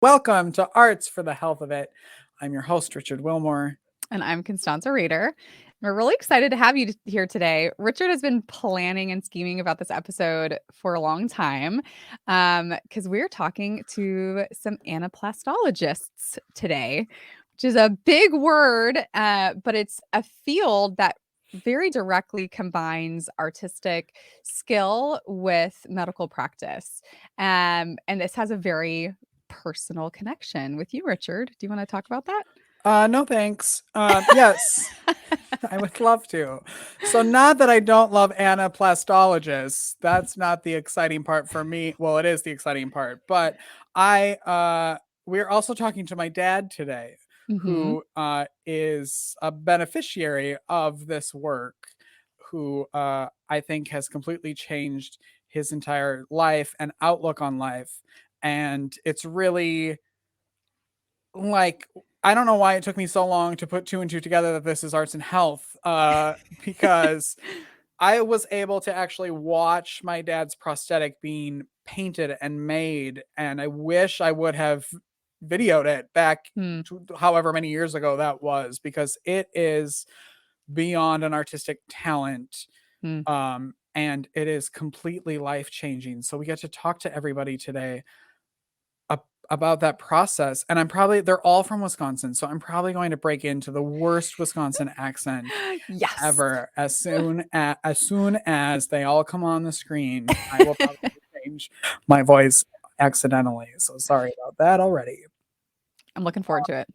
Welcome to Arts for the Health of It. I'm your host, Richard Wilmore. And I'm Constanza Rader. We're really excited to have you here today. Richard has been planning and scheming about this episode for a long time because we're talking to some anaplastologists today, which is a big word, but it's a field that very directly combines artistic skill with medical practice. And this has a very personal connection with you, Richard. Do you want to talk about that? No, thanks. Yes, I would love to. So, not that I don't love anaplastologists. That's not the exciting part for me. Well, it is the exciting part, but we're also talking to my dad today, who is a beneficiary of this work, who I think has completely changed his entire life and outlook on life. And it's really like I don't know why it took me so long to put two and two together that this is arts and health, because I was able to actually watch my dad's prosthetic being painted and made, and I wish I would have videoed it back however many years ago that was, because it is beyond an artistic talent. And it is completely life-changing. So we get to talk to everybody today about that process. And they're all from Wisconsin, so I'm probably going to break into the worst Wisconsin accent ever. As soon as they all come on the screen, I will probably change my voice accidentally. So sorry about that already. I'm looking forward to it.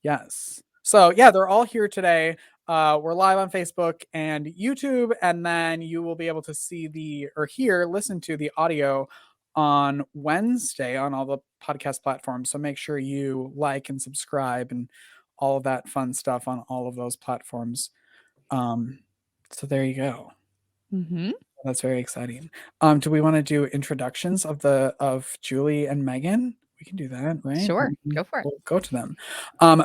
Yes. So yeah, they're all here today. We're live on Facebook and YouTube, and then you will be able to listen to the audio on Wednesday on all the podcast platforms. So make sure you like and subscribe and all of that fun stuff on all of those platforms. So there you go. That's very exciting. Do we want to do introductions of Julie and Megan? We can do that, right? Sure. Go for it. We'll go to them.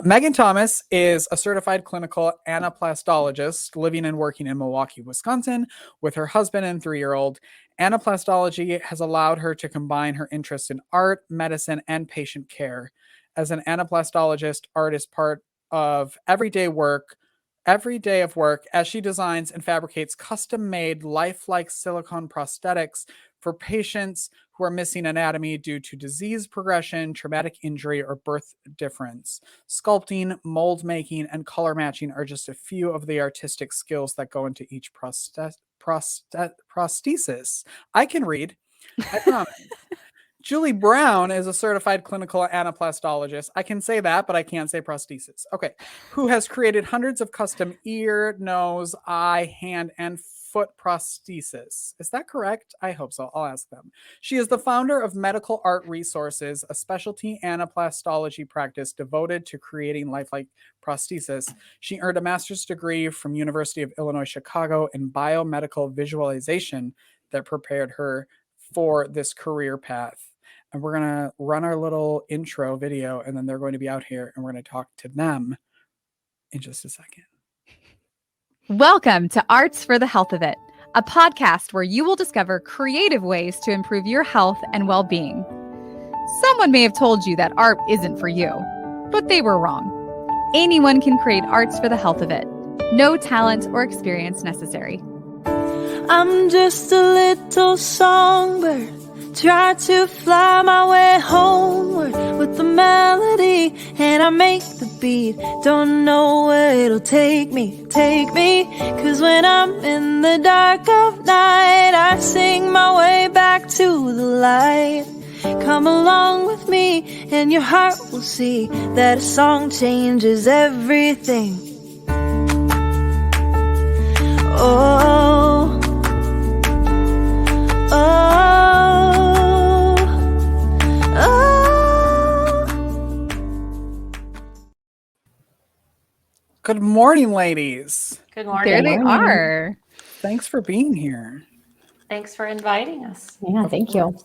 Megan Thomas is a certified clinical anaplastologist living and working in Milwaukee, Wisconsin, with her husband and 3-year-old. Anaplastology has allowed her to combine her interest in art, medicine, and patient care. As an anaplastologist, art is part of every day of work as she designs and fabricates custom-made lifelike silicone prosthetics for patients who are missing anatomy due to disease progression, traumatic injury, or birth difference. Sculpting, mold making, and color matching are just a few of the artistic skills that go into each prosthesis. I can read, I promise. Julie Brown is a certified clinical anaplastologist. I can say that, but I can't say prosthesis. Okay. Who has created hundreds of custom ear, nose, eye, hand, and foot prosthesis. Is that correct? I hope so. I'll ask them. She is the founder of Medical Art Resources, a specialty anaplastology practice devoted to creating lifelike prosthesis. She earned a master's degree from University of Illinois Chicago in biomedical visualization that prepared her for this career path. And we're going to run our little intro video, and then they're going to be out here, and we're going to talk to them in just a second. Welcome to Arts for the Health of It, a podcast where you will discover creative ways to improve your health and well-being. Someone may have told you that art isn't for you, but they were wrong. Anyone can create arts for the health of it. No talent or experience necessary. I'm just a little songbird, try to fly my way homeward with the melody, and I make the beat. Don't know where it'll take me, cause when I'm in the dark of night, I sing my way back to the light. Come along with me, and your heart will see that a song changes everything. Oh, oh, oh. Good morning, ladies. Good morning. There they are. Thanks for being here. Thanks for inviting us. Yeah, thank you.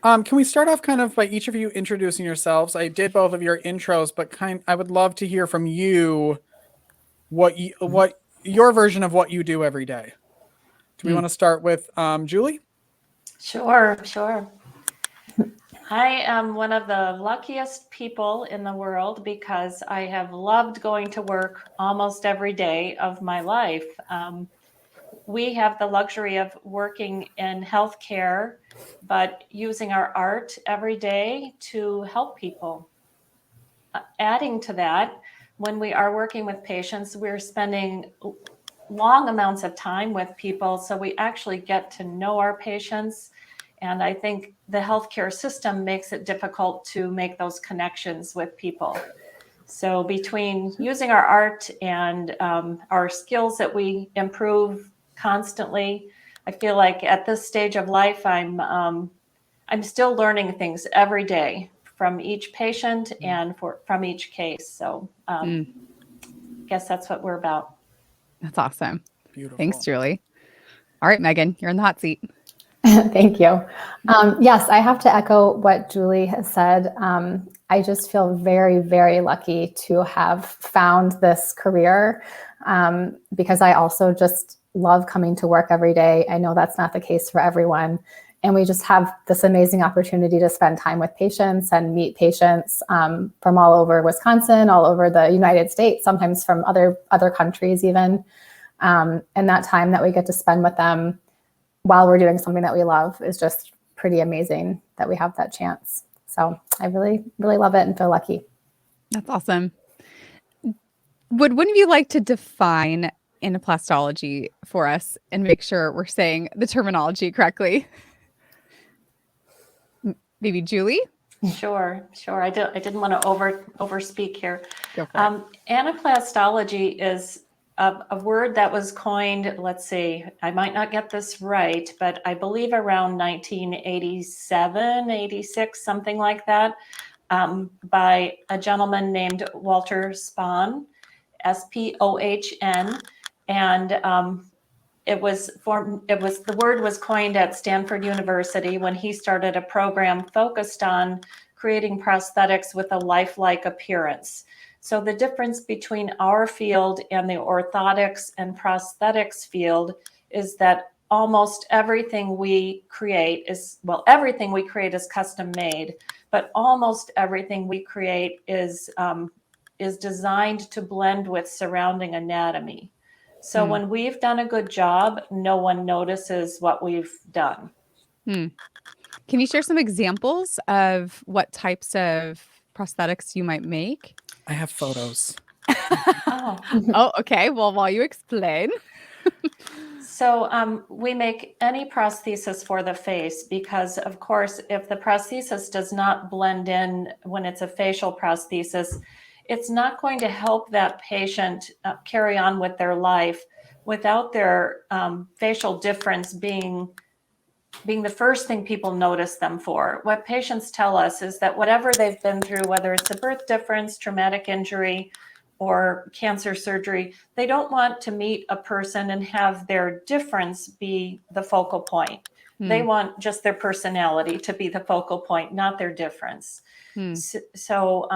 Can we start off kind of by each of you introducing yourselves? I did both of your intros, but I would love to hear from you what your version of what you do every day. Do we want to start with Julie? Sure. I am one of the luckiest people in the world because I have loved going to work almost every day of my life. We have the luxury of working in healthcare, but using our art every day to help people. Adding to that, when we are working with patients, we're spending long amounts of time with people, so we actually get to know our patients. And I think the healthcare system makes it difficult to make those connections with people. So between using our art and our skills that we improve constantly, I feel like at this stage of life, I'm still learning things every day from each patient and from each case. So I guess that's what we're about. That's awesome. Beautiful. Thanks, Julie. All right, Megan, you're in the hot seat. Thank you. Yes, I have to echo what Julie has said. I just feel very, very lucky to have found this career because I also just love coming to work every day. I know that's not the case for everyone. And we just have this amazing opportunity to spend time with patients and meet patients from all over Wisconsin, all over the United States, sometimes from other countries even. And that time that we get to spend with them while we're doing something that we love is just pretty amazing that we have that chance. So I really, really love it and feel lucky. That's awesome. Wouldn't you like to define anaplastology for us and make sure we're saying the terminology correctly? Maybe Julie? Sure. I didn't want to overspeak here. Go for it. Anaplastology is a word that was coined, let's see, I might not get this right, but I believe around 1987, 86, something like that, by a gentleman named Walter Spohn, Spohn. And the word was coined at Stanford University when he started a program focused on creating prosthetics with a lifelike appearance. So the difference between our field and the orthotics and prosthetics field is that almost everything we create is custom made, but almost everything we create is designed to blend with surrounding anatomy. So when we've done a good job, no one notices what we've done. Can you share some examples of what types of prosthetics you might make? I have photos. Oh, okay. Well, while you explain. So we make any prosthesis for the face because, of course, if the prosthesis does not blend in when it's a facial prosthesis, it's not going to help that patient carry on with their life without their facial difference being the first thing people notice them for. What patients tell us is that whatever they've been through, whether it's a birth difference, traumatic injury, or cancer surgery, they don't want to meet a person and have their difference be the focal point. They want just their personality to be the focal point, not their difference. So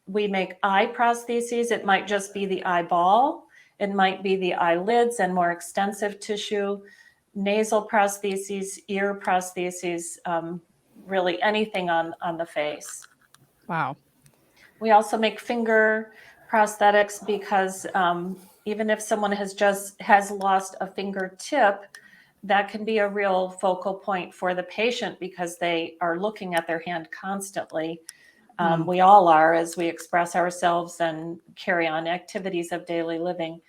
we make eye prostheses. It might just be the eyeball. It might be the eyelids and more extensive tissue. Nasal prostheses, ear prostheses, really anything on the face. Wow. We also make finger prosthetics because even if someone has lost a fingertip, that can be a real focal point for the patient because they are looking at their hand constantly. We all are as we express ourselves and carry on activities of daily living.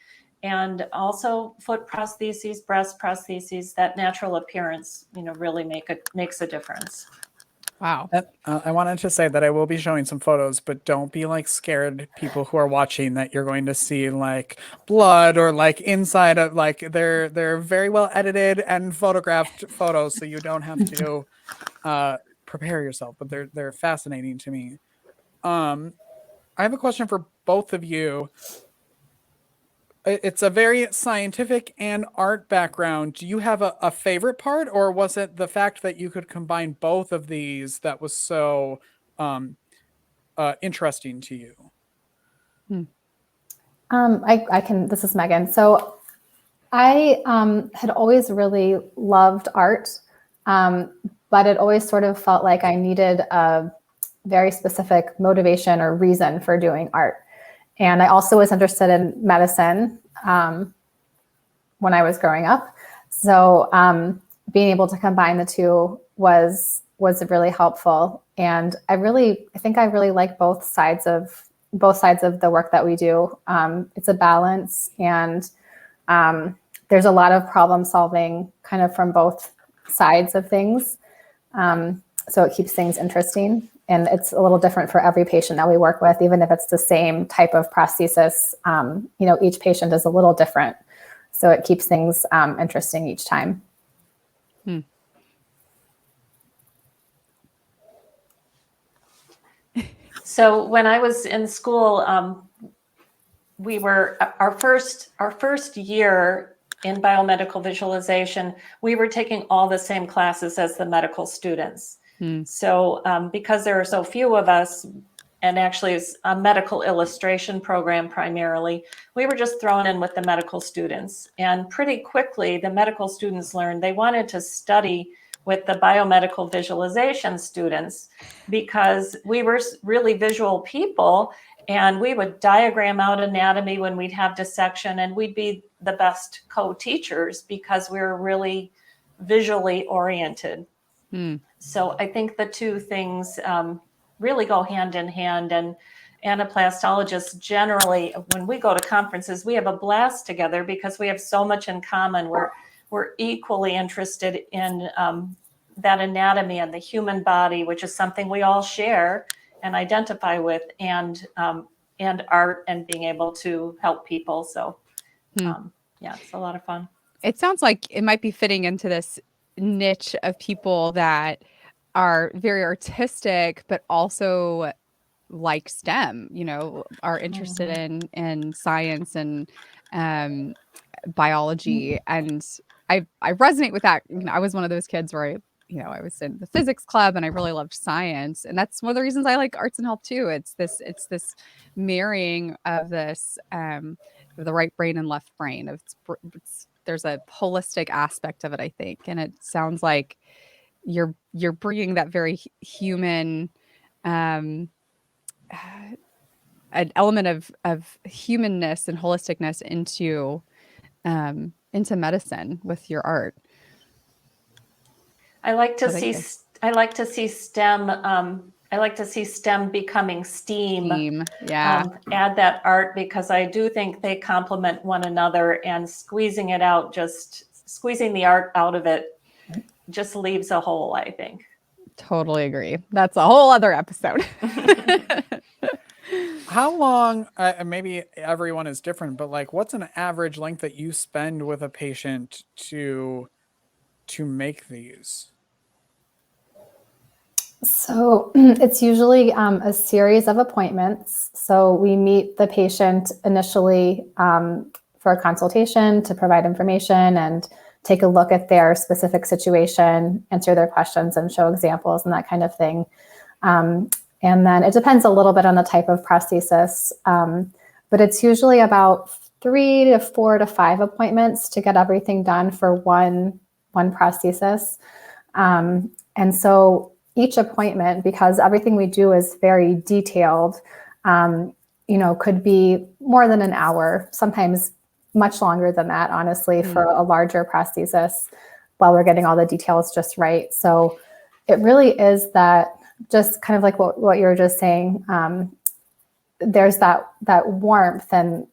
And also foot prostheses, breast prostheses, that natural appearance, really makes a difference. Wow. I wanted to say that I will be showing some photos, but don't be like scared, people who are watching, that you're going to see like blood or like inside of like they're very well edited and photographed photos, so you don't have to prepare yourself. But they're fascinating to me. I have a question for both of you. It's a very scientific and art background. Do you have a favorite part, or was it the fact that you could combine both of these that was so interesting to you? I can, this is Megan. So I had always really loved art, but but it always sort of felt like I needed a very specific motivation or reason for doing art. And I also was interested in medicine when I was growing up. So being able to combine the two was really helpful. And I think I really like both sides of the work that we do. It's a balance, and there's a lot of problem solving kind of from both sides of things. So it keeps things interesting, and it's a little different for every patient that we work with, even if it's the same type of prosthesis. Each patient is a little different. So it keeps things interesting each time. So when I was in school, we were our first year in biomedical visualization. We were taking all the same classes as the medical students. So because there are so few of us, and actually it's a medical illustration program primarily, we were just thrown in with the medical students. And pretty quickly, the medical students learned they wanted to study with the biomedical visualization students because we were really visual people, and we would diagram out anatomy when we'd have dissection, and we'd be the best co-teachers because we were really visually oriented. So I think the two things really go hand in hand. And anaplastologists generally, when we go to conferences, we have a blast together because we have so much in common. We're equally interested in that anatomy and the human body, which is something we all share and identify with, and art and being able to help people. So yeah, it's a lot of fun. It sounds like it might be fitting into this niche of people that are very artistic, but also like STEM, are interested in science and biology. And I resonate with that. I was one of those kids where I was in the physics club and I really loved science. And that's one of the reasons I like arts and health too. It's this marrying of this, the right brain and left brain. There's a holistic aspect of it, I think. And it sounds like you're bringing that very human, an element of humanness and holisticness into medicine with your art. I like to see STEM. I like to see STEM becoming STEAM. Yeah. Add that art, because I do think they complement one another, and squeezing the art out of it just leaves a hole, I think. Totally agree. That's a whole other episode. How long, maybe everyone is different, but like what's an average length that you spend with a patient to make these? So it's usually a series of appointments. So we meet the patient initially for a consultation to provide information and take a look at their specific situation, answer their questions and show examples and that kind of thing. And then it depends a little bit on the type of prosthesis, but it's usually about 3 to 4 to 5 appointments to get everything done for one prosthesis. And so each appointment, because everything we do is very detailed, could be more than an hour, sometimes much longer than that, honestly, for a larger prosthesis, while we're getting all the details just right. So it really is that, just kind of like what you were just saying, there's that warmth and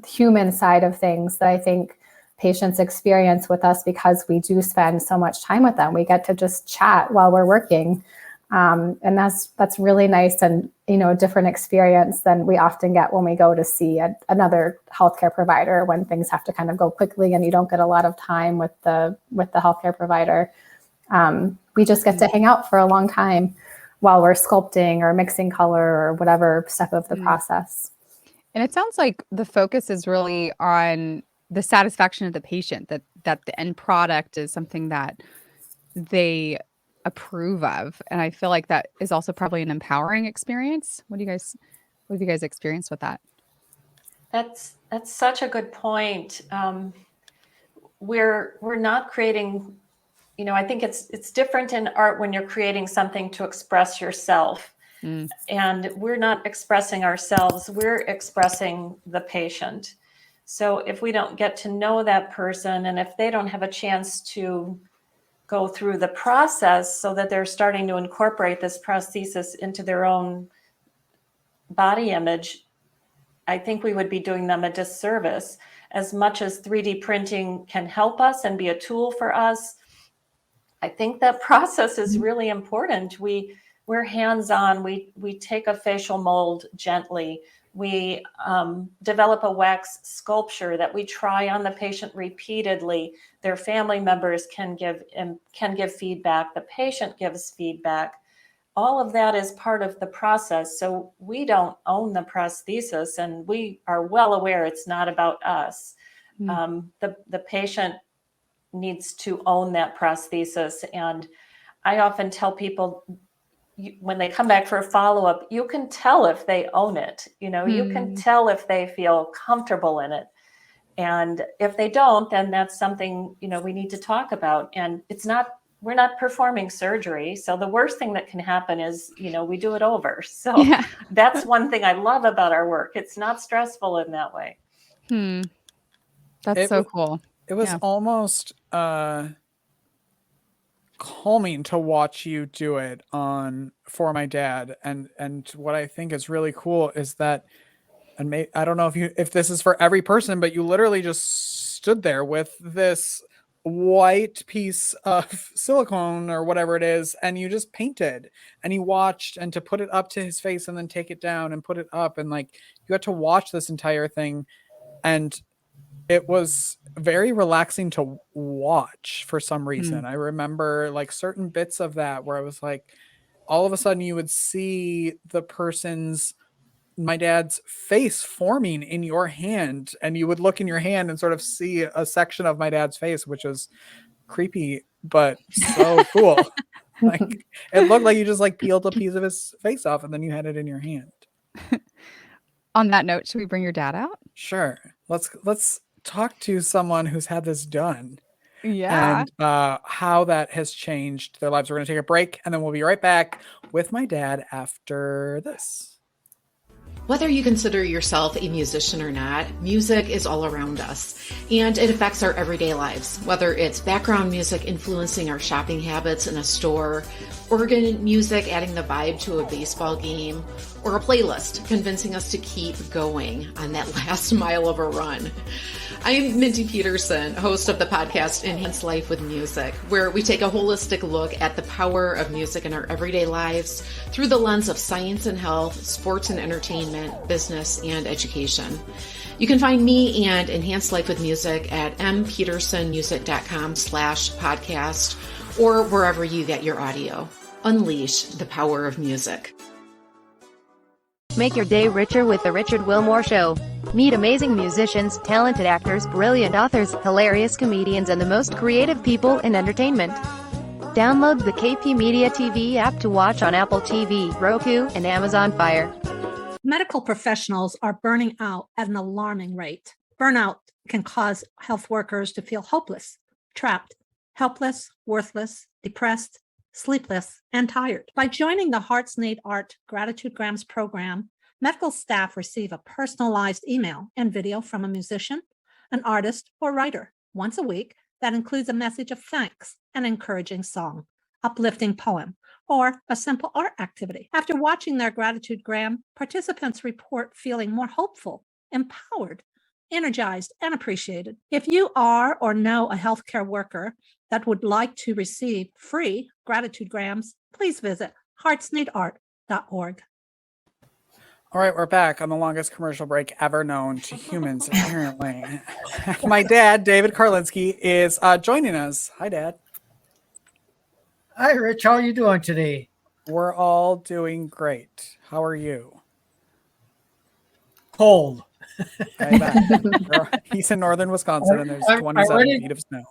human side of things that I think patients experience with us because we do spend so much time with them. We get to just chat while we're working. And that's really nice, and a different experience than we often get when we go to see another healthcare provider, when things have to kind of go quickly and you don't get a lot of time with the healthcare provider. We just get to hang out for a long time while we're sculpting or mixing color or whatever step of the process. And it sounds like the focus is really on the satisfaction of the patient, that the end product is something that they approve of. And I feel like that is also probably an empowering experience. What have you guys experienced with that? That's such a good point. We're not creating I think it's different in art when you're creating something to express yourself. And we're not expressing ourselves, we're expressing the patient. So if we don't get to know that person, and if they don't have a chance to go through the process so that they're starting to incorporate this prosthesis into their own body image, I think we would be doing them a disservice. As much as 3D printing can help us and be a tool for us, I think that process is really important. We're hands-on. We take a facial mold gently. We develop a wax sculpture that we try on the patient repeatedly. Their family members can give feedback. The patient gives feedback. All of that is part of the process. So we don't own the prosthesis, and we are well aware it's not about us. The patient needs to own that prosthesis. And I often tell people, when they come back for a follow-up, you can tell if they own it. You can tell if they feel comfortable in it. And if they don't, then that's something, we need to talk about. And we're not performing surgery. So the worst thing that can happen is, we do it over. So that's one thing I love about our work. It's not stressful in that way. That's so cool. It was almost calming to watch you do it for my dad. And what I think is really cool is that, and I don't know if this is for every person, but you literally just stood there with this white piece of silicone or whatever it is, and you just painted, and you watched, and to put it up to his face and then take it down and put it up, and like you got to watch this entire thing, and it was very relaxing to watch for some reason. I remember like certain bits of that where I was like, all of a sudden you would see my dad's face forming in your hand, and you would look in your hand and sort of see a section of my dad's face, which was creepy, but so cool. Like it looked like you just like peeled a piece of his face off and then you had it in your hand. On that note, should we bring your dad out? Sure. Let's talk to someone who's had this done. Yeah. And how that has changed their lives. We're going to take a break, and then we'll be right back with my dad after this. Whether you consider yourself a musician or not, music is all around us, and it affects our everyday lives. Whether it's background music influencing our shopping habits in a store, organ music adding the vibe to a baseball game, or a playlist convincing us to keep going on that last mile of a run. I'm Mindy Peterson, host of the podcast Enhance Life with Music, where we take a holistic look at the power of music in our everyday lives through the lens of science and health, sports and entertainment, business, and education. You can find me and Enhance Life with Music at mpetersonmusic.com/podcast or wherever you get your audio. Unleash the power of music. Make your day richer with The Richard Wilmore Show. Meet amazing musicians, talented actors, brilliant authors, hilarious comedians, and the most creative people in entertainment. Download the KP Media TV app to watch on Apple TV, Roku, and Amazon Fire. Medical professionals are burning out at an alarming rate. Burnout can cause health workers to feel hopeless, trapped, helpless, worthless, depressed, sleepless, and tired. By joining the Hearts Need Art Gratitude Grams program, medical staff receive a personalized email and video from a musician, an artist, or writer once a week that includes a message of thanks, an encouraging song, uplifting poem, or a simple art activity. After watching their Gratitude Gram, participants report feeling more hopeful, empowered, energized, and appreciated. If you are or know a healthcare worker that would like to receive free Gratitude Grams, please visit heartsneedart.org. All right, we're back on the longest commercial break ever known to humans, apparently. My dad, David Karlinski, is joining us. Hi, Dad. Hi, Rich. How are you doing today? We're all doing great. How are you? Cold. I bet. He's in northern Wisconsin, and there's 27 feet of snow.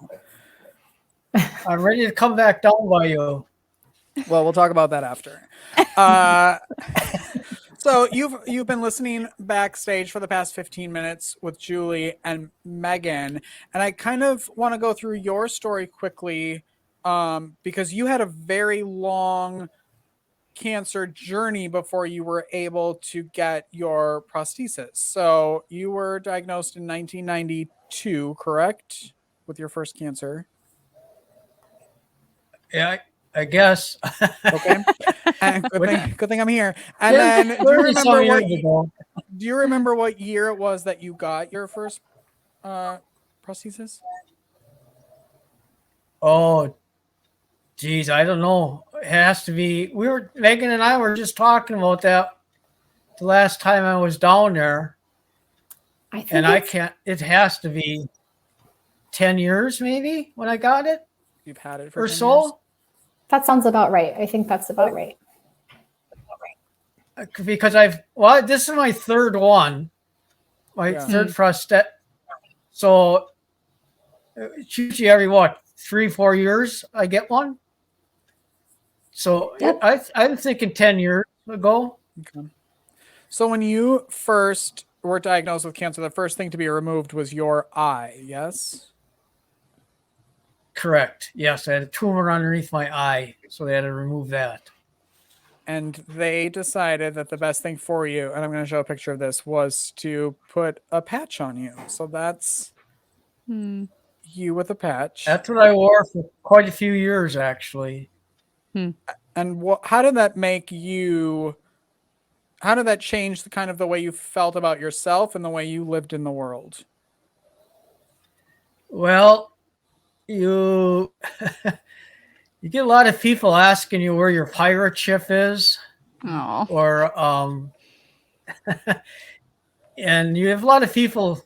I'm ready to come back down by you. Well, we'll talk about that after. So you've been listening backstage for the past 15 minutes with Julie and Megan, and I kind of want to go through your story quickly because you had a very long cancer journey before you were able to get your prosthesis. So you were diagnosed in 1992, correct? With your first cancer. Yeah, I guess. Okay. And good thing I'm here. And Yeah, then do you 30 some remember years ago. do you remember what year it was that you got your first prosthesis? Oh, geez, I don't know. It has to be. Megan and I were just talking about that the last time I was down there, I think and I it's- can't. It has to be 10 years, maybe, when I got it, You've had it for or 10 so. years? that sounds about right. I think that's about right. Because this is my third one, my Yeah. third prosthetic. So it's usually every 3-4 years I get one. So Yep. I'm thinking 10 years ago. Okay. So when you first were diagnosed with cancer, the first thing to be removed was your eye, yes? Correct. Yes, I had a tumor underneath my eye, so they had to remove that. And they decided that the best thing for you, and I'm going to show a picture of this, was to put a patch on you. So that's Hmm. you with a patch. That's what I wore for quite a few years, actually. And how did that make you? How did that change the kind of the way you felt about yourself and the way you lived in the world? Well, you you get a lot of people asking you where your pirate ship is, Oh. or and you have a lot of people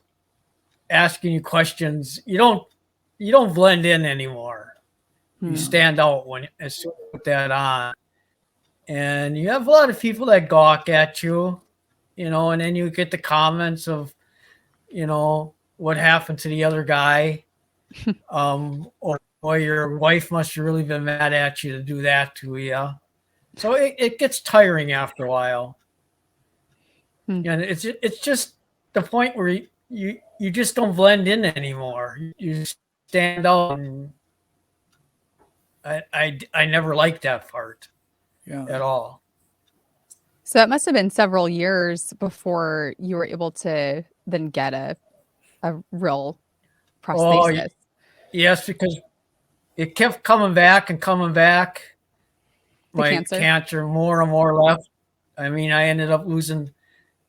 asking you questions. You don't blend in anymore. You stand out as soon as you put that on. And you have a lot of people that gawk at you, and then you get the comments of, what happened to the other guy. Or your wife must have really been mad at you to do that to you. So it gets tiring after a while. And it's just the point where you just don't blend in anymore. You stand out, and I never liked that part at all. So it must have been several years before you were able to then get a real prosthesis. Yes, because it kept coming back and coming back. My cancer more and more left. I mean, I ended up losing,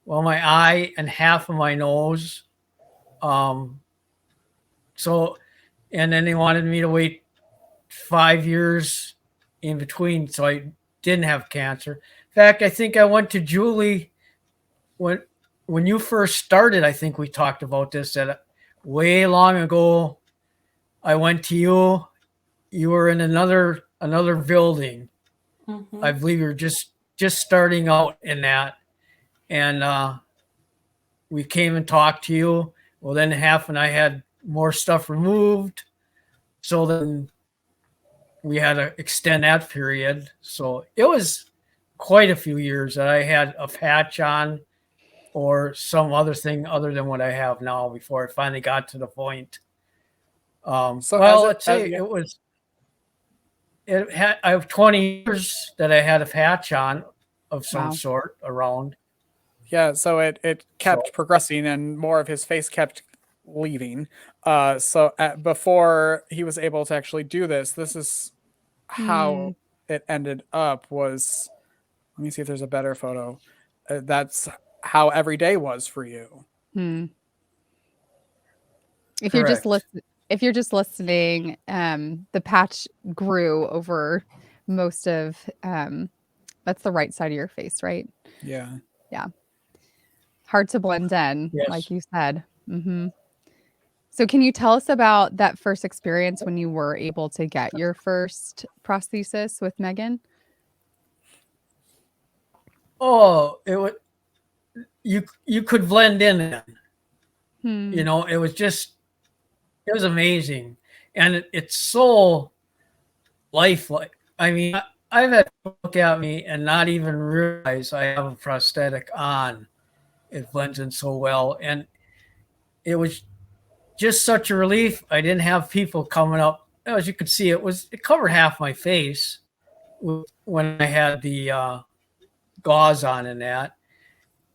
my eye and half of my nose. So, and then they wanted me to wait 5 years in between, so I didn't have cancer. In fact, I think I went to Julie when you first started. I think we talked about this that way long ago. I went to you. You were in another building. Mm-hmm. I believe you're just starting out in that, and we came and talked to you. Well, then and I had more stuff removed, so then we had to extend that period. So it was quite a few years that I had a patch on or some other thing other than what I have now before I finally got to the point. Let's say I have 20 years that I had a patch on of some sort around. Yeah, so it kept progressing and more of his face kept leaving. Before he was able to actually do this is how it ended up was, let me see if there's a better photo. That's how every day was for you. If you're just listening, the patch grew over most of that's the right side of your face, right? Yeah. Yeah. Hard to blend in, like you said. So can you tell us about that first experience when you were able to get your first prosthesis with Megan? Oh, you could blend in. It was amazing. And it's so lifelike. I mean, I've had people look at me and not even realize I have a prosthetic on. It blends in so well. And it was just such a relief. I didn't have people coming up, as you could see, it covered half my face when I had the gauze on and that.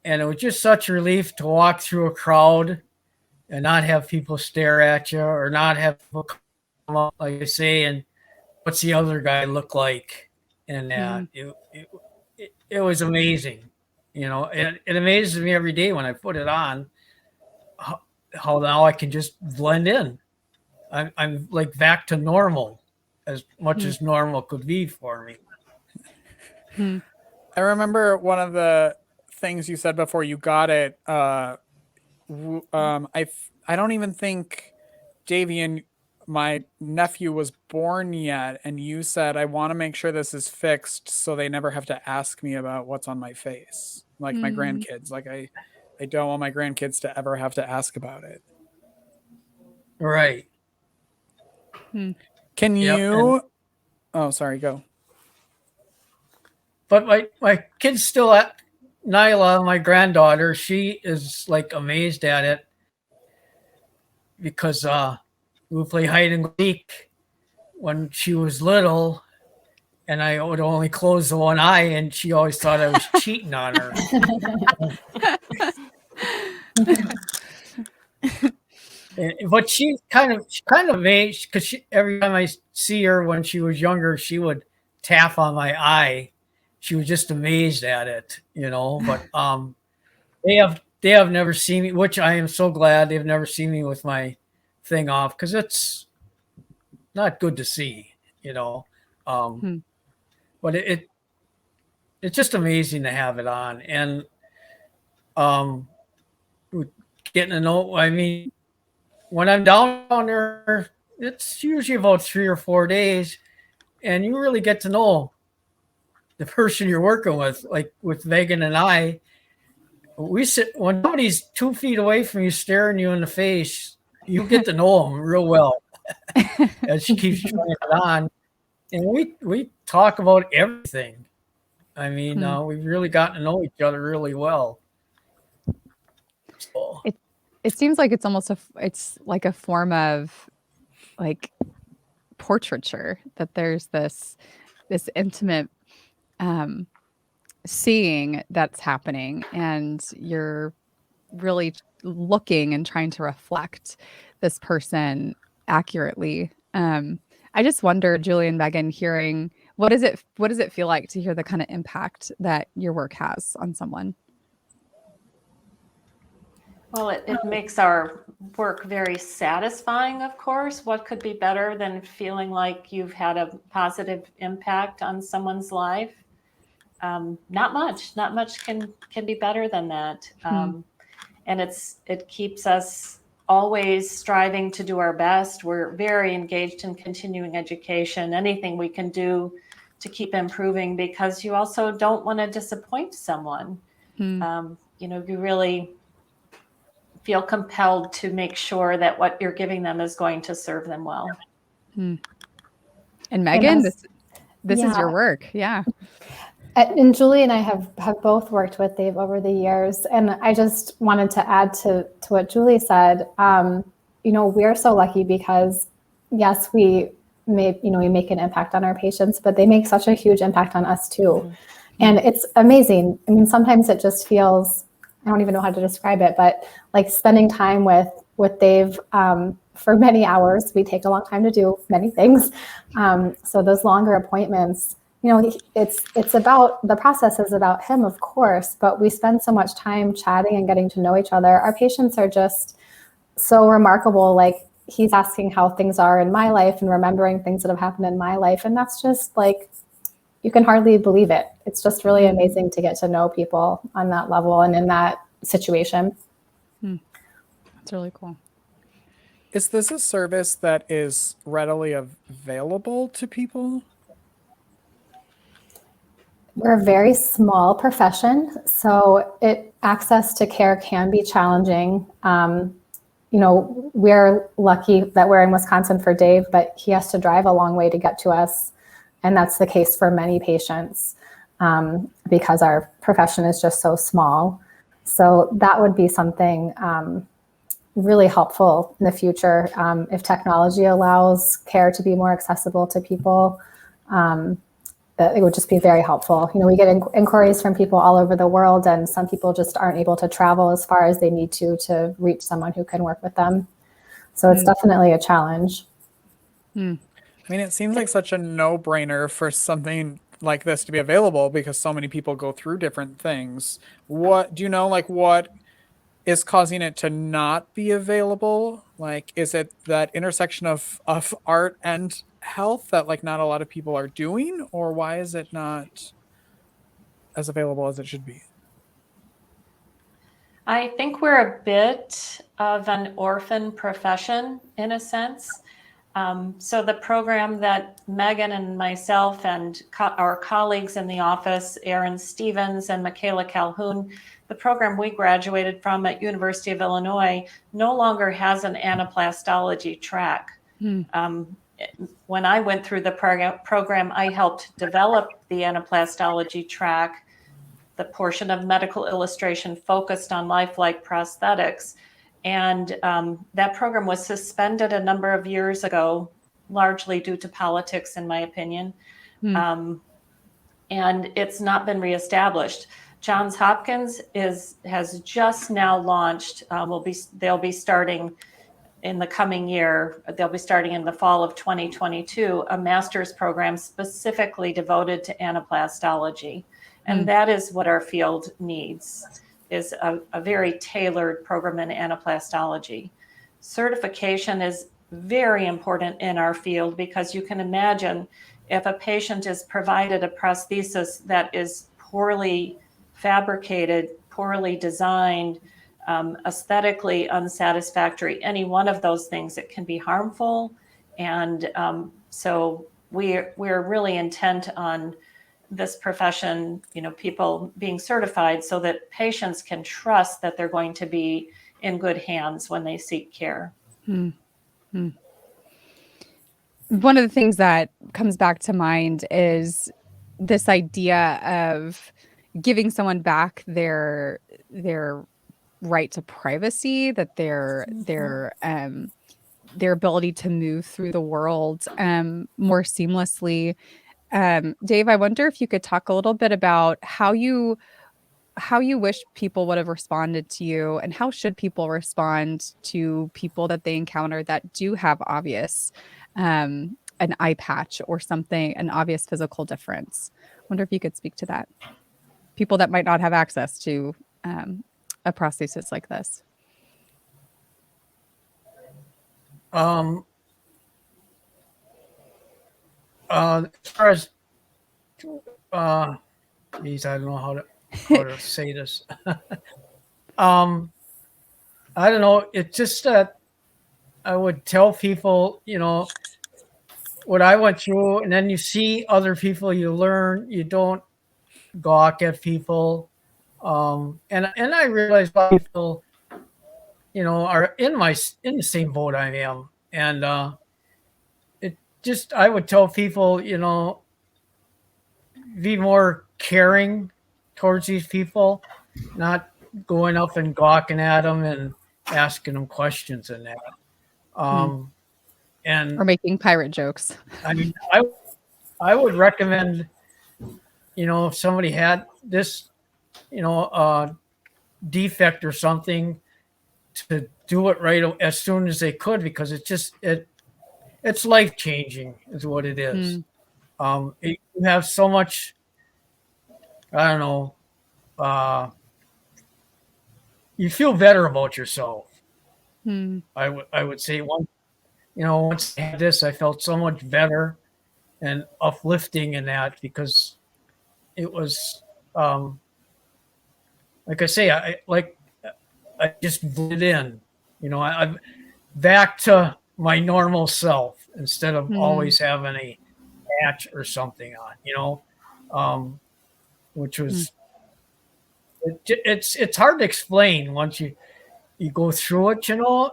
And it was just such a relief to walk through a crowd and not have people stare at you or not have people come up, like I say, and what's the other guy look like? And that it was amazing. You know, it amazes me every day when I put it on how now I can just blend in. I'm like back to normal, as much as normal could be for me. I remember one of the things you said before you got it. I don't even think Davian, my nephew, was born yet, and you said, I want to make sure this is fixed so they never have to ask me about what's on my face, like my grandkids. Like I don't want my grandkids to ever have to ask about it. Right. Can you oh, sorry, go. But my kid's still at Nyla, my granddaughter, she is like amazed at it because we play hide and seek when she was little, and I would only close the one eye, and she always thought I was cheating on her. But she kind of amazed because every time I see her when she was younger, she would tap on my eye. She was just amazed at it, you know. But they have never seen me, which I am so glad they've never seen me with my thing off, because it's not good to see, you know. But it's just amazing to have it on, and getting to know. I mean, when I'm down there, it's usually about 3 or 4 days, and you really get to know the person you're working with. Like with Megan and I, we sit when somebody's 2 feet away from you, staring you in the face. You get to know them real well as she keeps trying it on, and we talk about everything. I mean, we've really gotten to know each other really well. So. It seems like it's almost it's like a form of like portraiture, that there's this intimate seeing that's happening, and you're really looking and trying to reflect this person accurately. I just wonder, Julie and Megan, hearing what does it feel like to hear the kind of impact that your work has on someone? Well, it makes our work very satisfying, of course. What could be better than feeling like you've had a positive impact on someone's life? Not much can be better than that. And it keeps us always striving to do our best. We're very engaged in continuing education, anything we can do to keep improving, because you also don't want to disappoint someone. You know, you really feel compelled to make sure that what you're giving them is going to serve them well. And Megan, this is your work. Yeah. And Julie and I have both worked with Dave over the years. And I just wanted to add to what Julie said. You know, we're so lucky because, yes, we make an impact on our patients, but they make such a huge impact on us too. And it's amazing. I mean, sometimes it just feels, I don't even know how to describe it, but like spending time with Dave for many hours. We take a long time to do many things. So those longer appointments, you know, it's about, the process is about him, of course, but we spend so much time chatting and getting to know each other. Our patients are just so remarkable. Like, he's asking how things are in my life and remembering things that have happened in my life. And that's just like, you can hardly believe it. It's just really amazing to get to know people on that level and in that situation. That's really cool. Is this a service that is readily available to people? We're a very small profession, so access to care can be challenging. You know, we're lucky that we're in Wisconsin for Dave, but he has to drive a long way to get to us. And that's the case for many patients because our profession is just so small. So that would be something really helpful in the future. If technology allows care to be more accessible to people, that it would just be very helpful. We get inquiries from people all over the world, and some people just aren't able to travel as far as they need to reach someone who can work with them. So it's definitely a challenge. I mean, it seems like such a no-brainer for something like this to be available because so many people go through different things. What do you know, like what is causing it to not be available? Like, is it that intersection of art and health that like not a lot of people are doing, or why is it not as available as it should be? I think we're a bit of an orphan profession in a sense. So the program that Megan and myself and our colleagues in the office, Erin Stevens and Michaela Calhoun, the program we graduated from at University of Illinois no longer has an anaplastology track. When I went through the program, I helped develop the anaplastology track, the portion of medical illustration focused on lifelike prosthetics. And that program was suspended a number of years ago, largely due to politics, in my opinion. And it's not been reestablished. Johns Hopkins has just now launched. They'll be starting in the coming year. They'll be starting in the fall of 2022 a master's program specifically devoted to anaplastology, and that is what our field needs. Is a very tailored program in anaplastology. Certification is very important in our field because you can imagine if a patient is provided a prosthesis that is poorly fabricated, poorly designed, aesthetically unsatisfactory, any one of those things, it can be harmful. And so we're really intent on this profession, people being certified so that patients can trust that they're going to be in good hands when they seek care. One of the things that comes back to mind is this idea of giving someone back their right to privacy, that their ability to move through the world more seamlessly. Dave, I wonder if you could talk a little bit about how you wish people would have responded to you, and how should people respond to people that they encounter that do have obvious an eye patch or something, an obvious physical difference. I wonder if you could speak to that. People that might not have access to a prosthesis like this. As far as I don't know how to say this. I don't know. It's just that I would tell people, what I went through, and then you see other people, you learn, you don't gawk at people. And I realize a lot of people, are in the same boat I am. And I would tell people, be more caring towards these people, not going up and gawking at them and asking them questions and that. And or making pirate jokes. I mean, I would recommend, if somebody had this, defect or something, to do it right as soon as they could, because it's life changing is what it is. You have so much, I don't know, you feel better about yourself. I would say once I had this, I felt so much better and uplifting in that, because it was, like I say, I just blended in, I'm back to my normal self instead of always having a patch or something on, which was, it's hard to explain once you go through it,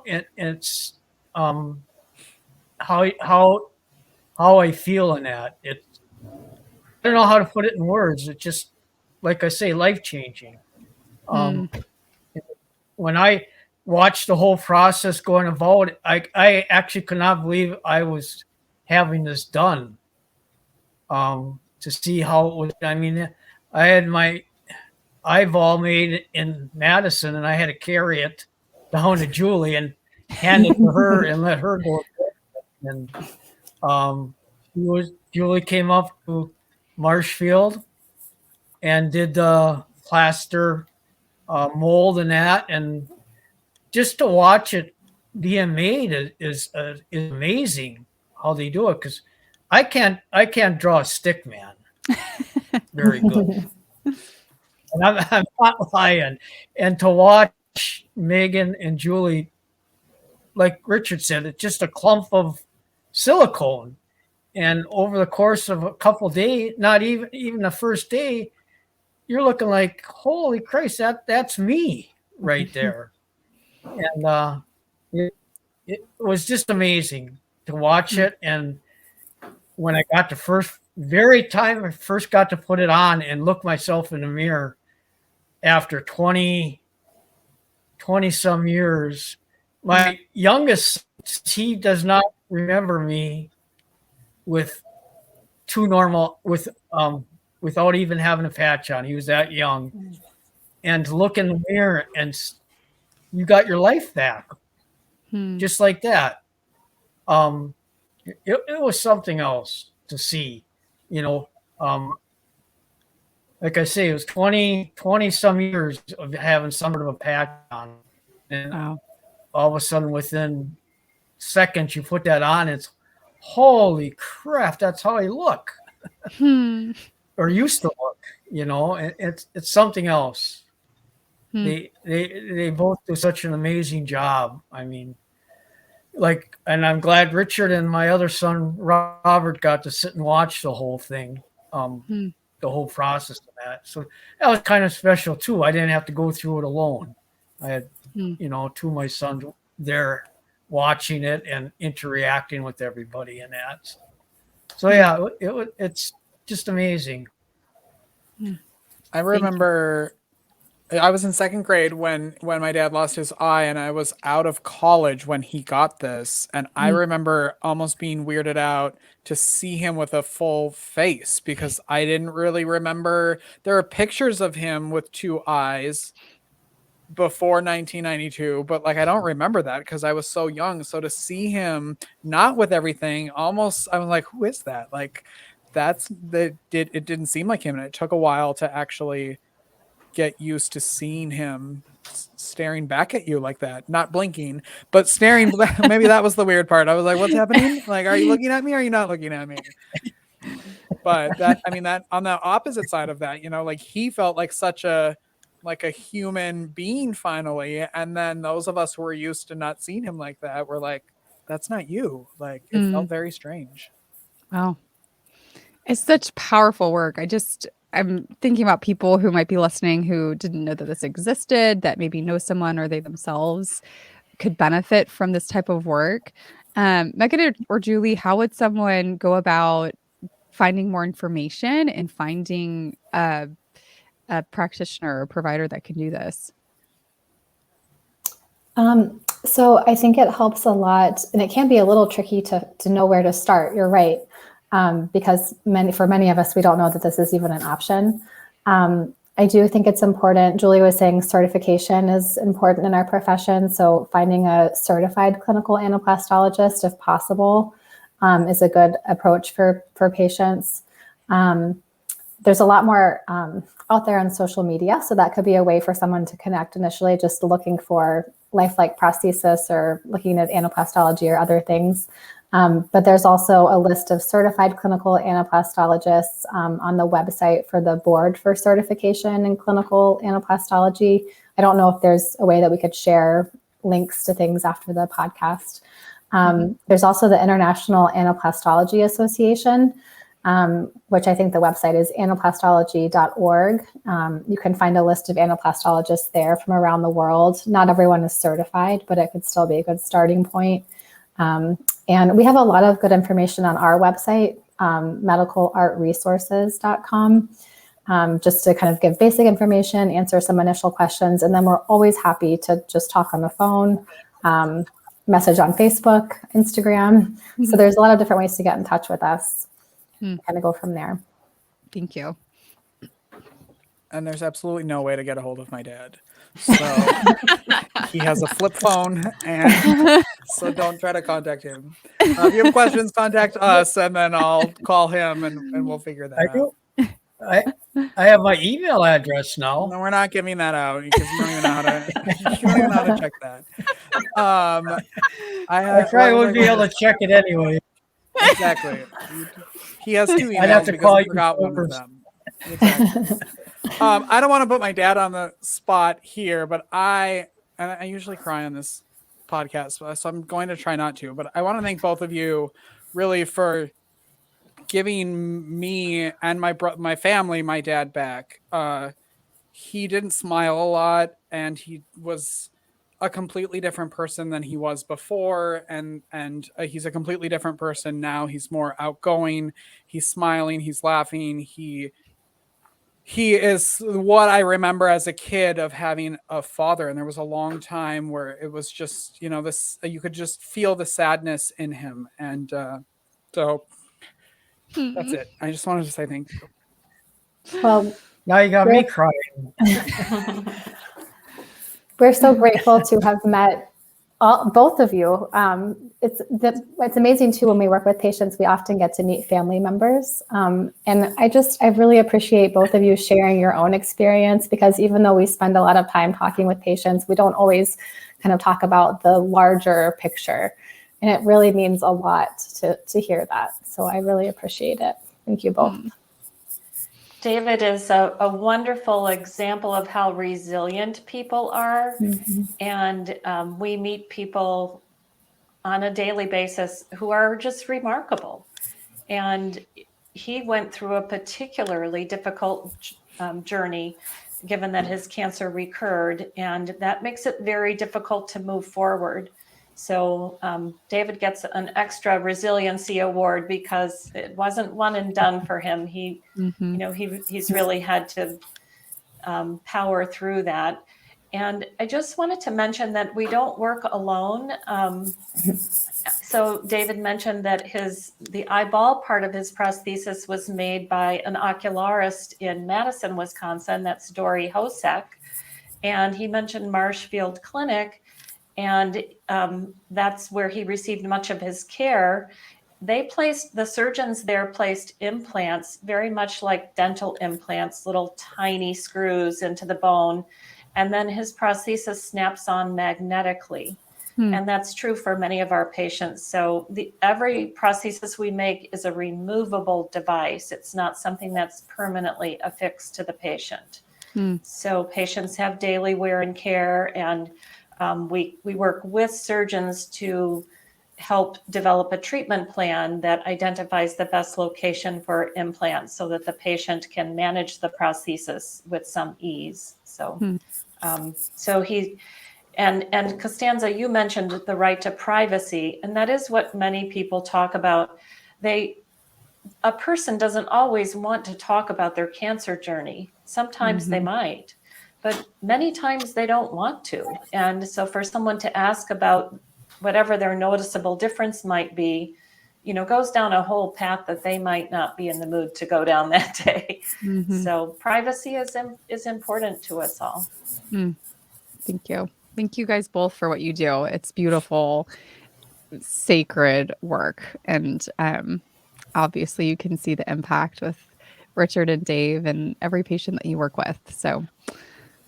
and it's how I feel in that. I don't know how to put it in words. It's just, like I say, life changing. When I watched the whole process going about it. I actually could not believe I was having this done. To see how it was. I mean, I had my eyeball made in Madison, and I had to carry it down to Julie and hand it to her and let her go. And Julie came up to Marshfield and did the plaster mold and that, and just to watch it being made is amazing how they do it, because I can't draw a stick man very good. And I'm not lying. And to watch Megan and Julie, like Richard said, it's just a clump of silicone. And over the course of a couple of days, not even the first day, you're looking like, holy Christ, that's me right there. And it was just amazing to watch it. And when I got the very time I first got to put it on and look myself in the mirror after 20 some years, my youngest, he does not remember me without even having a patch on. He was that young. And to look in the mirror and you got your life back, just like that. It was something else to see, like I say, it was 20 some years of having some sort of a patch on. And all of a sudden, within seconds, you put that on, it's holy crap, that's how I look. Or used to look, it's something else. They both do such an amazing job. I mean, and I'm glad Richard and my other son Robert got to sit and watch the whole thing, the whole process of that. So that was kind of special too. I didn't have to go through it alone. I had, two of my sons there watching it and interacting with everybody in that. So yeah, it's just amazing. I remember I was in second grade when my dad lost his eye, and I was out of college when he got this. And I remember almost being weirded out to see him with a full face, because I didn't really remember. There are pictures of him with two eyes before 1992, but I don't remember that because I was so young. So to see him not with everything, almost, I was like, who is that? It didn't seem like him. And it took a while to actually get used to seeing him staring back at you like that, not blinking, but staring. Maybe that was the weird part. I was like, what's happening? Are you looking at me? Or are you not looking at me? But that on the opposite side of that, he felt like such a human being finally. And then those of us who were used to not seeing him like that were like, that's not you. It felt very strange. Wow. It's such powerful work. I'm thinking about people who might be listening who didn't know that this existed, that maybe know someone or they themselves could benefit from this type of work. Megan or Julie, how would someone go about finding more information and finding a practitioner or provider that can do this? So I think it helps a lot, and it can be a little tricky to know where to start. You're right. Because for many of us, we don't know that this is even an option. I do think it's important. Julie was saying certification is important in our profession. So finding a certified clinical anaplastologist, if possible, is a good approach for patients. There's a lot more out there on social media. So that could be a way for someone to connect initially, just looking for lifelike prosthesis or looking at anaplastology or other things. But there's also a list of certified clinical anaplastologists on the website for the Board for Certification in Clinical Anaplastology. I don't know if there's a way that we could share links to things after the podcast. There's also the International Anaplastology Association, which I think the website is anaplastology.org. You can find a list of anaplastologists there from around the world. Not everyone is certified, but it could still be a good starting point. And we have a lot of good information on our website, medicalartresources.com. just to kind of give basic information, answer some initial questions. And then we're always happy to just talk on the phone, message on Facebook, Instagram. So there's a lot of different ways to get in touch with us. Kind of go from there. Thank you. And there's absolutely no way to get a hold of my dad. So he has a flip phone, and so don't try to contact him. If you have questions, contact us, and then I'll call him, and we'll figure that out. I have my email address now. No, we're not giving that out because you don't even know how to. You don't even know how to check that. I probably wouldn't be able to check it anyway. Exactly. He has 2 emails. I'd have to because call I you forgot one of first. them. Exactly. I don't want to put my dad on the spot here, but I usually cry on this podcast, so I'm going to try not to. But I want to thank both of you really for giving me and my family my dad back. He didn't smile a lot, and he was a completely different person than he was before, and he's a completely different person now. He's more outgoing, he's smiling, he's laughing. He is what I remember as a kid of having a father. And there was a long time where it was just, this, you could just feel the sadness in him. And so that's it. I just wanted to say thank you. Well, Now you got me crying. we're so grateful to have met both of you. It's amazing too, when we work with patients, we often get to meet family members. And I really appreciate both of you sharing your own experience, because even though we spend a lot of time talking with patients, we don't always kind of talk about the larger picture. And it really means a lot to hear that. So I really appreciate it. Thank you both. David is a wonderful example of how resilient people are. And we meet people on a daily basis who are just remarkable. And he went through a particularly difficult journey, given that his cancer recurred, and that makes it very difficult to move forward. So David gets an extra resiliency award because it wasn't one and done for him. He's really had to power through that. And I just wanted to mention that we don't work alone. So David mentioned that the eyeball part of his prosthesis was made by an ocularist in Madison, Wisconsin. That's Dory Hosek. And he mentioned Marshfield Clinic. And that's where he received much of his care. The surgeons there placed implants, very much like dental implants, little tiny screws into the bone. And then his prosthesis snaps on magnetically. And that's true for many of our patients. So every prosthesis we make is a removable device. It's not something that's permanently affixed to the patient. So patients have daily wear and care, and we work with surgeons to help develop a treatment plan that identifies the best location for implants so that the patient can manage the prosthesis with some ease. So, and Costanza, you mentioned the right to privacy, and that is what many people talk about. A person doesn't always want to talk about their cancer journey. Sometimes they might, but many times they don't want to. And so for someone to ask about whatever their noticeable difference might be, goes down a whole path that they might not be in the mood to go down that day. So privacy is important to us all. Thank you. Thank you guys both for what you do. It's beautiful, sacred work. And obviously you can see the impact with Richard and Dave and every patient that you work with. So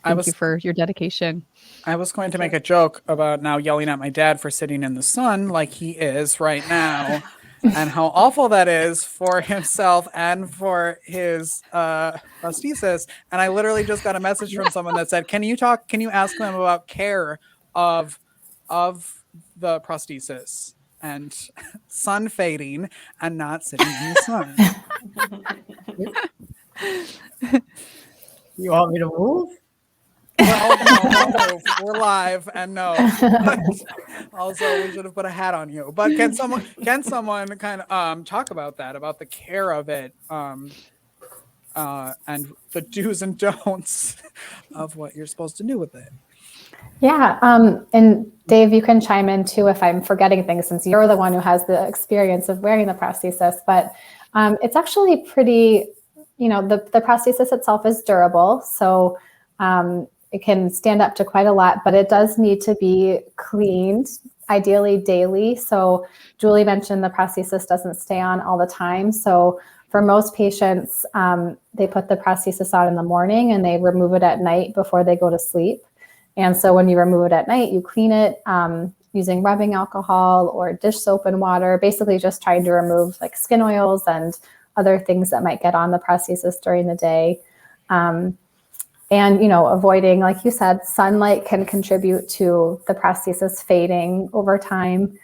thank you for your dedication. I was going to make a joke about now yelling at my dad for sitting in the sun like he is right now, and how awful that is for himself and for his prosthesis. And I literally just got a message from someone that said, can you ask them about care of the prosthesis and sun fading and not sitting in the sun? You want me to move? Well, no, we're live, and no. Also, we should have put a hat on you. But can someone kind of talk about that, about the care of it? and the do's and don'ts of what you're supposed to do with it. Yeah. And Dave, you can chime in too if I'm forgetting things, since you're the one who has the experience of wearing the prosthesis. But it's actually pretty, the prosthesis itself is durable. So it can stand up to quite a lot, but it does need to be cleaned, ideally daily. So Julie mentioned the prosthesis doesn't stay on all the time. So for most patients, they put the prosthesis on in the morning and they remove it at night before they go to sleep. And so when you remove it at night, you clean it using rubbing alcohol or dish soap and water, basically just trying to remove like skin oils and other things that might get on the prosthesis during the day. And, avoiding, like you said, sunlight can contribute to the prosthesis fading over time.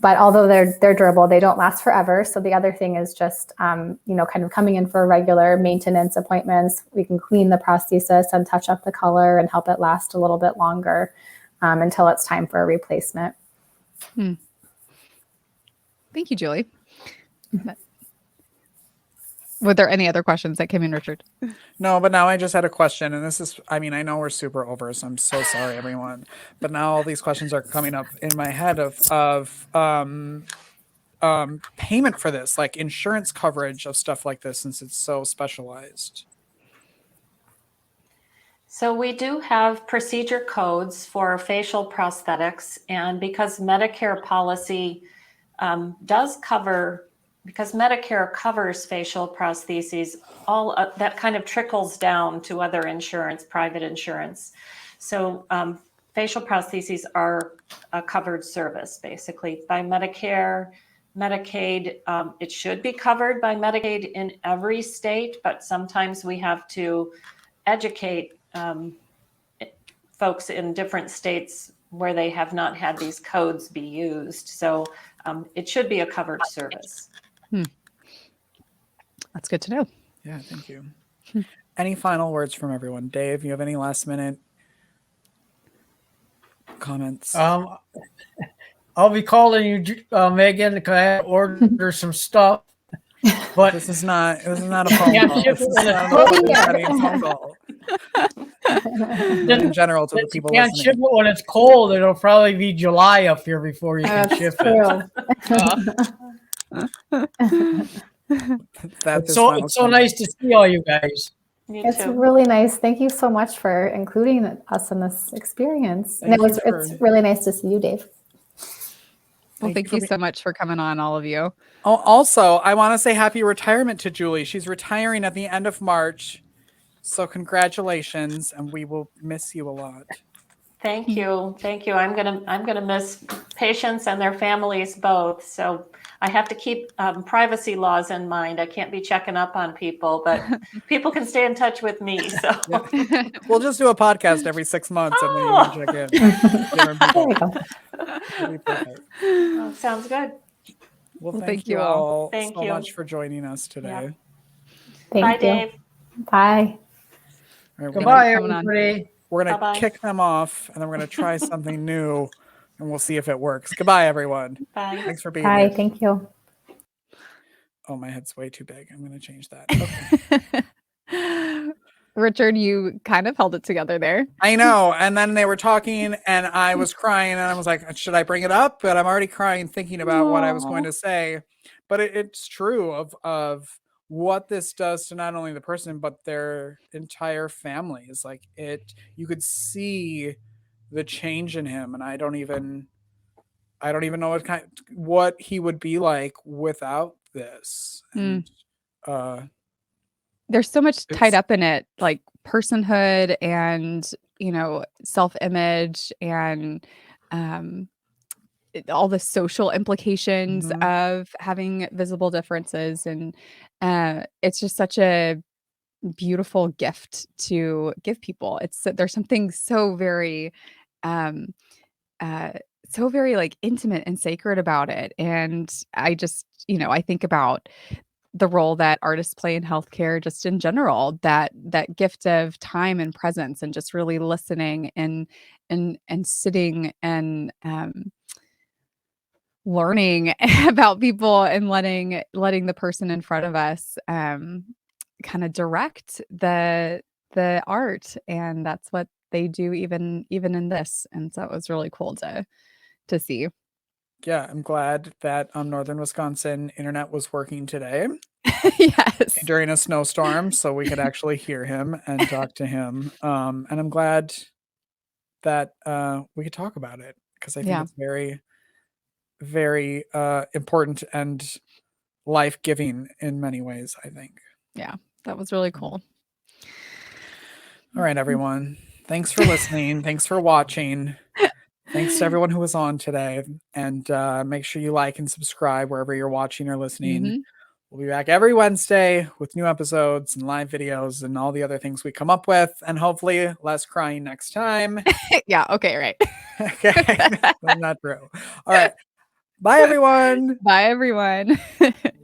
But although they're durable, they don't last forever. So the other thing is just, kind of coming in for regular maintenance appointments. We can clean the prosthesis and touch up the color and help it last a little bit longer until it's time for a replacement. Thank you, Julie. Were there any other questions that came in, Richard? No, but now I just had a question, and this is, I know we're super over, so I'm so sorry, everyone. But now all these questions are coming up in my head of payment for this, like insurance coverage of stuff like this, since it's so specialized. So we do have procedure codes for facial prosthetics, and because Medicare policy because Medicare covers facial prostheses, all that kind of trickles down to other insurance, private insurance. So facial prostheses are a covered service, basically, by Medicare, Medicaid. It should be covered by Medicaid in every state, but sometimes we have to educate folks in different states where they have not had these codes be used. So it should be a covered service. That's good to know. Yeah, thank you. Any final words from everyone? Dave, you have any last minute comments? I'll be calling you, Megan, because I had to order some stuff. But this is not a phone Yeah, call. ship This is it not a phone call. In general, to the people you can't listening. ship it when it's cold. It'll probably be July up here before you can That's ship true. That It's so nice to see all you guys. Me It's too. really nice. Thank you so much for including us in this experience. And Thank you for- it's really nice to see you, Dave. Well, thank you for so much for coming on, all of you. Oh, also, I want to say happy retirement to Julie. She's retiring at the end of March. So congratulations, and we will miss you a lot. Thank you. Thank you. I'm gonna miss patients and their families both. So I have to keep privacy laws in mind. I can't be checking up on people, but people can stay in touch with me. So We'll just do a podcast every 6 months and then you can check in. Different There people. we go. It'll be perfect. oh, sounds good. Well, thank thank you you all. all Thank so you. much for joining us today. Thank Bye, you. Dave. Bye. All right, Goodbye, coming on. everybody. we're gonna Bye-bye. kick them off, and then we're gonna try something new, and we'll see if it works. Goodbye, everyone. Bye. Thanks for being Bye. here. Thank you. Oh, my head's way too big. I'm gonna change that. Okay. Richard, you kind of held it together there. I know. And then they were talking, and I was crying, and I was like, should I bring it up? But I'm already crying thinking about what I was going to say. But it's true of what this does to not only the person but their entire family. Is like you could see the change in him, and I don't even know what he would be like without this. And There's so much tied It's- up in it, like personhood and, self-image and all the social implications Mhm. of having visible differences. And it's just such a beautiful gift to give people. There's something so very like intimate and sacred about it. And I just, I think about the role that artists play in healthcare just in general, that gift of time and presence and just really listening and sitting and learning about people and letting the person in front of us kind of direct the art, and that's what they do even in this. And so it was really cool to see. Yeah, I'm glad that Northern Wisconsin internet was working today Yes. during a snowstorm, so we could actually hear him and talk to him. And I'm glad that we could talk about it, because I think Yeah. it's very, very important and life-giving in many ways, I think. Yeah, that was really cool. All right, everyone. Thanks for listening. Thanks for watching. Thanks to everyone who was on today. And make sure you like and subscribe wherever you're watching or listening. Mhm. We'll be back every Wednesday with new episodes and live videos and all the other things we come up with. And hopefully less crying next time. Yeah, okay, right. Okay. That's not true. All right. Bye, everyone. Bye, everyone.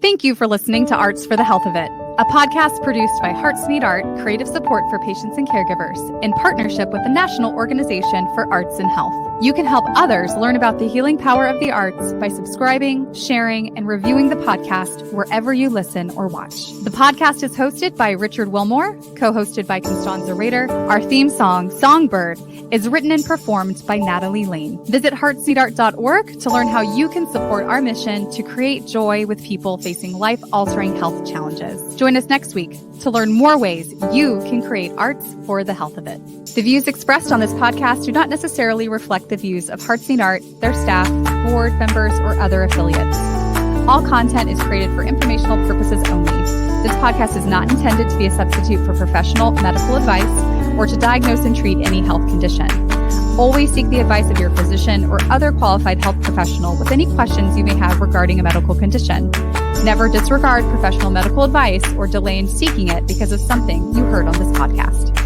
Thank you for listening to Arts for the Health of It, a podcast produced by Hearts Need Art, creative support for patients and caregivers, in partnership with the National Organization for Arts and Health. You can help others learn about the healing power of the arts by subscribing, sharing, and reviewing the podcast wherever you listen or watch. The podcast is hosted by Richard Wilmore, co-hosted by Constanza Rader. Our theme song, Songbird, is written and performed by Natalie Lane. Visit heartsneedart.org to learn how you can support our mission to create joy with people facing life-altering health challenges. Join us next week to learn more ways you can create arts for the health of it. The views expressed on this podcast do not necessarily reflect the views of Hearts Need Art, their staff, board members, or other affiliates. All content is created for informational purposes only. This podcast is not intended to be a substitute for professional medical advice or to diagnose and treat any health condition. Always seek the advice of your physician or other qualified health professional with any questions you may have regarding a medical condition. Never disregard professional medical advice or delay in seeking it because of something you heard on this podcast.